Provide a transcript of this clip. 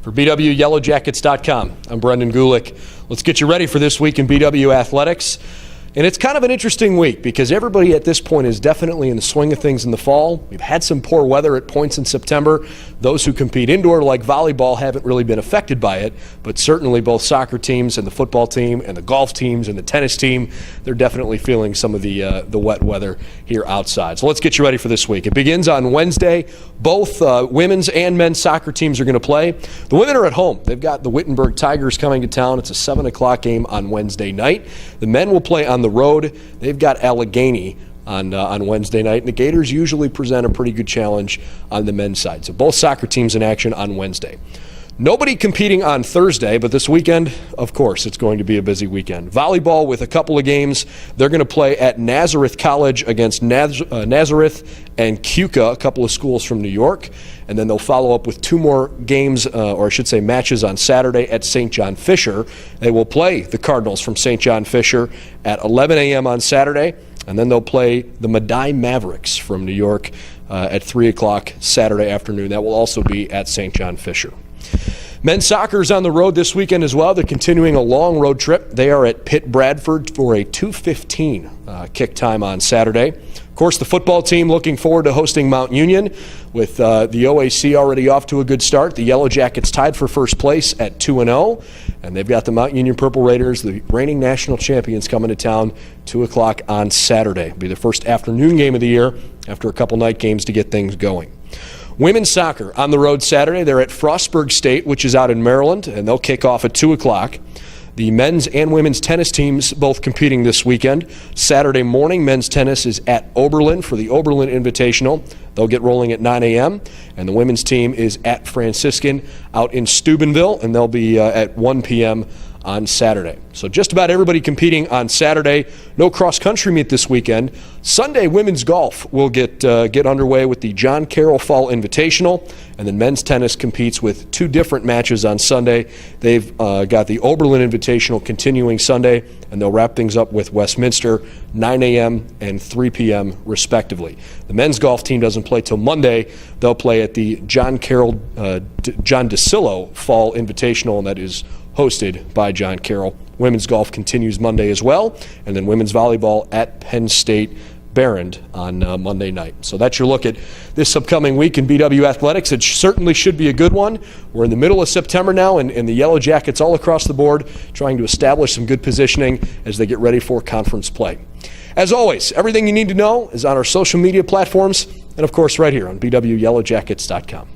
For BWYellowJackets.com, I'm Brendan Gulick. Let's get you ready for this week in BW Athletics. And it's kind of an interesting week because everybody at this point is definitely in the swing of things in the fall. We've had some poor weather at points in September. Those who compete indoor like volleyball haven't really been affected by it, but certainly both soccer teams and the football team and the golf teams and the tennis team, they're definitely feeling some of the wet weather here outside. So let's get you ready for this week. It begins on Wednesday. Both women's and men's soccer teams are going to play. The women are at home. They've got the Wittenberg Tigers coming to town. It's a 7 o'clock game on Wednesday night. The men will play on the road. They've got Allegheny on Wednesday night, and the Gators usually present a pretty good challenge on the men's side. So both soccer teams in action on Wednesday. Nobody competing on Thursday, but this weekend, of course, it's going to be a busy weekend. Volleyball with a couple of games. They're going to play at Nazareth College against Nazareth and Keuka, a couple of schools from New York. And then they'll follow up with two more games, or I should say matches on Saturday at St. John Fisher. They will play the Cardinals from St. John Fisher at 11 a.m. on Saturday. And then they'll play the Medaille Mavericks from New York at 3 o'clock Saturday afternoon. That will also be at St. John Fisher. Men's soccer is on the road this weekend as well. They're continuing a long road trip. They are at Pitt Bradford for a 2:15 kick time on Saturday. Of course, the football team looking forward to hosting Mount Union with the OAC already off to a good start. The Yellow Jackets tied for first place at 2-0, and they've got the Mount Union Purple Raiders, the reigning national champions, coming to town 2 o'clock on Saturday. It'll be the first afternoon game of the year after a couple night games to get things going. Women's soccer on the road Saturday. They're at Frostburg State, which is out in Maryland, and they'll kick off at 2 o'clock. The men's and women's tennis teams both competing this weekend. Saturday morning, men's tennis is at Oberlin for the Oberlin Invitational. They'll get rolling at 9 a.m. And the women's team is at Franciscan out in Steubenville, and they'll be at 1 p.m. on Saturday. So just about everybody competing on Saturday. No cross-country meet this weekend. Sunday, women's golf will get underway with the John Carroll Fall Invitational, and then men's tennis competes with two different matches on Sunday. They've got the Oberlin Invitational continuing Sunday, and they'll wrap things up with Westminster, 9 a.m. and 3 p.m. respectively. The men's golf team doesn't play till Monday. They'll play at the John DeSillo Fall Invitational, and that is hosted by John Carroll. Women's golf continues Monday as well, and then women's volleyball at Penn State Barrand on Monday night. So that's your look at this upcoming week in BW Athletics. It certainly should be a good one. We're in the middle of September now, and the Yellow Jackets all across the board trying to establish some good positioning as they get ready for conference play. As always, everything you need to know is on our social media platforms and, of course, right here on BWYellowJackets.com.